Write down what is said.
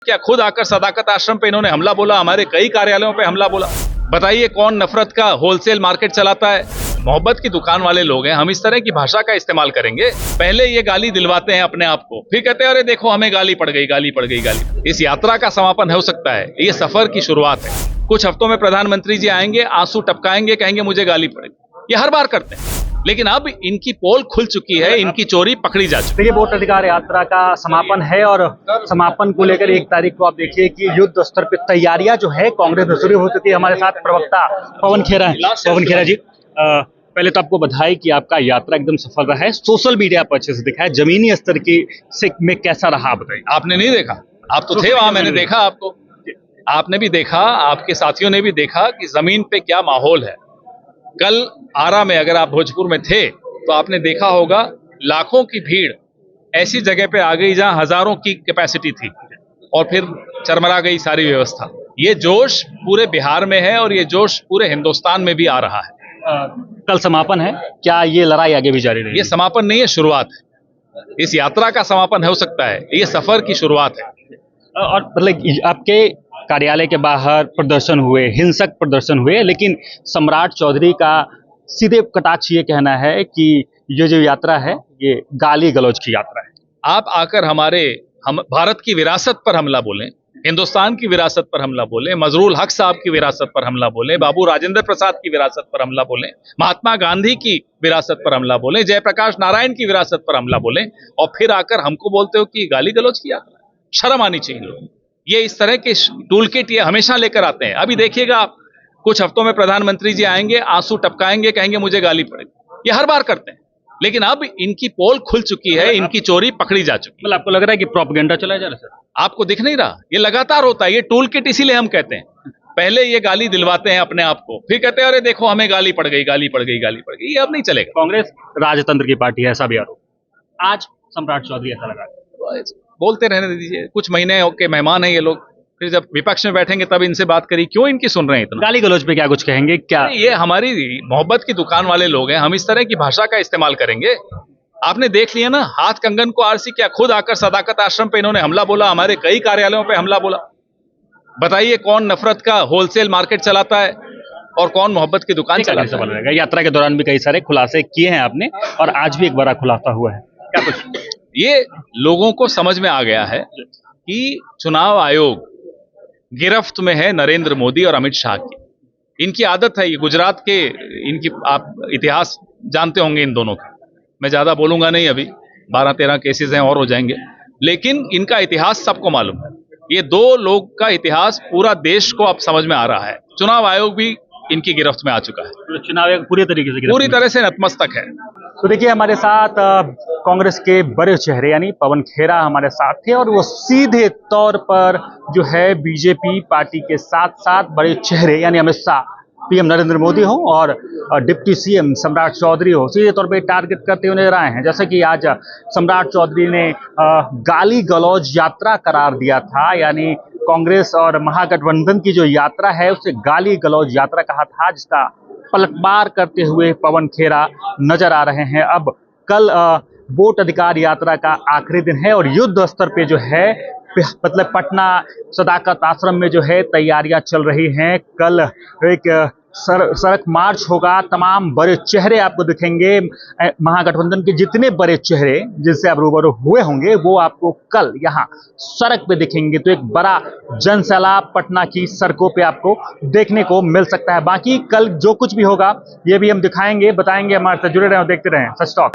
क्या खुद आकर सदाकत आश्रम पे इन्होंने हमला बोला, हमारे कई कार्यालयों पे हमला बोला। बताइए कौन नफरत का होलसेल मार्केट चलाता है? मोहब्बत की दुकान वाले लोग हैं। हम इस तरह की भाषा का इस्तेमाल करेंगे? पहले ये गाली दिलवाते हैं अपने आप को, फिर कहते हैं अरे देखो हमें गाली पड़ गई, गाली पड़ गई, गाली। इस यात्रा का समापन हो सकता है, ये सफर की शुरुआत है। कुछ हफ्तों में प्रधानमंत्री जी आएंगे, आंसू टपकाएंगे, कहेंगे मुझे गाली पड़ेगी। ये हर बार करते हैं, लेकिन अब इनकी पोल खुल चुकी है, इनकी चोरी पकड़ी जा चुकी है। देखिए, वोट अधिकार यात्रा का समापन है और समापन को लेकर 1 तारीख को आप देखिए कि युद्ध स्तर पर तैयारियां जो है कांग्रेस में शुरू हो चुकी है। हमारे साथ प्रवक्ता पवन खेरा है। पवन खेरा जी, पहले तो आपको बधाई कि आपका यात्रा एकदम सफल रहा है। सोशल मीडिया पर अच्छे से दिखा है, जमीनी स्तर की में कैसा रहा बताइए। आपने नहीं देखा? आप तो थे वहां, मैंने देखा आपको। आपने भी देखा, आपके साथियों ने भी देखा कि जमीन पे क्या माहौल है। कल आरा में अगर आप भोजपुर में थे तो आपने देखा होगा लाखों की भीड़ ऐसी जगह पे आ गई जहां हजारों की कैपेसिटी थी और फिर चरमरा गई सारी व्यवस्था। ये जोश पूरे बिहार में है और ये जोश पूरे हिंदुस्तान में भी आ रहा है। कल समापन है, क्या ये लड़ाई आगे भी जारी रहेगी? ये समापन नहीं है, शुरुआत है। इस यात्रा का समापन हो सकता है, ये सफर की शुरुआत है। और मतलब आपके कार्यालय के बाहर प्रदर्शन हुए, हिंसक प्रदर्शन हुए, लेकिन सम्राट चौधरी का सीधे कटाक्ष ये कहना है कि ये जो यात्रा है ये गाली गलौज की यात्रा है। आप आकर हम भारत की विरासत पर हमला बोलें, हिंदुस्तान की विरासत पर हमला बोलें, मजरूल हक साहब की विरासत पर हमला बोलें, बाबू राजेंद्र प्रसाद की विरासत पर हमला बोलें, महात्मा गांधी की विरासत पर हमला बोलें, जयप्रकाश नारायण की विरासत पर हमला बोलें, और फिर आकर हमको बोलते हो कि गाली गलौज की यात्रा। शर्म आनी चाहिए लोगों को। ये इस तरह के टूल किट ये हमेशा लेकर आते हैं। अभी देखिएगा आप, कुछ हफ्तों में प्रधानमंत्री जी आएंगे, आंसू टपकाएंगे, कहेंगे मुझे गाली पड़ेगी। ये हर बार करते हैं, लेकिन अब इनकी पोल खुल चुकी है, इनकी चोरी पकड़ी जा चुकी है। मतलब आपको लग रहा है कि प्रोपेगेंडा चलाया जा रहा है सर? आपको दिख नहीं रहा? ये लगातार होता है, ये टूल किट इसीलिए हम कहते हैं। पहले ये गाली दिलवाते हैं अपने आप को, फिर कहते हैं अरे देखो हमें गाली पड़ गई, गाली पड़ गई, गाली पड़ गई। ये अब नहीं चलेगा। कांग्रेस राजतंत्र की पार्टी है, ऐसा भी आरोप। आज सम्राट चौधरी ऐसा लगा बोलते रहने दीजिए, कुछ महीने के मेहमान हैं ये लोग, फिर जब विपक्ष में बैठेंगे तब इनसे बात करिए। क्यों इनकी सुन रहे हैं इतना? गाली गलौज पे क्या कुछ कहेंगे क्या? ये हमारी मोहब्बत की दुकान वाले लोग हैं। हम इस तरह की भाषा का इस्तेमाल करेंगे? आपने देख लिया ना, हाथ कंगन को आरसी, क्या खुद आकर सदाकत आश्रम पे इन्होंने हमला बोला, हमारे कई कार्यालयों पे हमला बोला। बताइए कौन नफरत का होलसेल मार्केट चलाता है और कौन मोहब्बत की दुकान चलाता है? यात्रा के दौरान भी कई सारे खुलासे किए हैं आपने, और आज भी एक बड़ा खुलासा हुआ है, क्या कुछ? ये लोगों को समझ में आ गया है कि चुनाव आयोग गिरफ्त में है नरेंद्र मोदी और अमित शाह की। इनकी आदत है, ये गुजरात के, इनकी आप इतिहास जानते होंगे इन दोनों का। मैं ज्यादा बोलूंगा नहीं, अभी 12-13 केसेस हैं और हो जाएंगे, लेकिन इनका इतिहास सबको मालूम है। ये दो लोग का इतिहास पूरा देश को अब समझ में आ रहा है। चुनाव आयोग भी इनकी गिरफ्त में आ चुका है। तो चुनाव आयोग पूरी तरह से नतमस्तक है। तो देखिए, हमारे साथ कांग्रेस के बड़े चेहरे यानी पवन खेरा हमारे साथ थे, और वो सीधे तौर पर जो है बीजेपी पार्टी के साथ साथ बड़े चेहरे यानी अमित शाह, पीएम नरेंद्र मोदी हो और डिप्टी सीएम सम्राट चौधरी हो, सीधे तौर पे टारगेट करते हुए नजर आए हैं। जैसे कि आज सम्राट चौधरी ने गाली गलौज यात्रा करार दिया था, यानी कांग्रेस और महागठबंधन की जो यात्रा है उसे गाली गलौज यात्रा कहा था, जिसका पलटवार करते हुए पवन खेरा नजर आ रहे हैं। अब कल वोट अधिकार यात्रा का आखिरी दिन है और युद्ध स्तर पे जो है, मतलब पटना सदाकत आश्रम में जो है तैयारियां चल रही हैं। कल एक सड़क मार्च होगा, तमाम बड़े चेहरे आपको दिखेंगे। महागठबंधन के जितने बड़े चेहरे जिनसे आप रूबरू हुए होंगे वो आपको कल यहाँ सड़क पे दिखेंगे। तो एक बड़ा जनसैलाब पटना की सड़कों पे आपको देखने को मिल सकता है। बाकी कल जो कुछ भी होगा ये भी हम दिखाएंगे, बताएंगे। हमारे साथ जुड़े रहें, देखते रहें सच टॉक।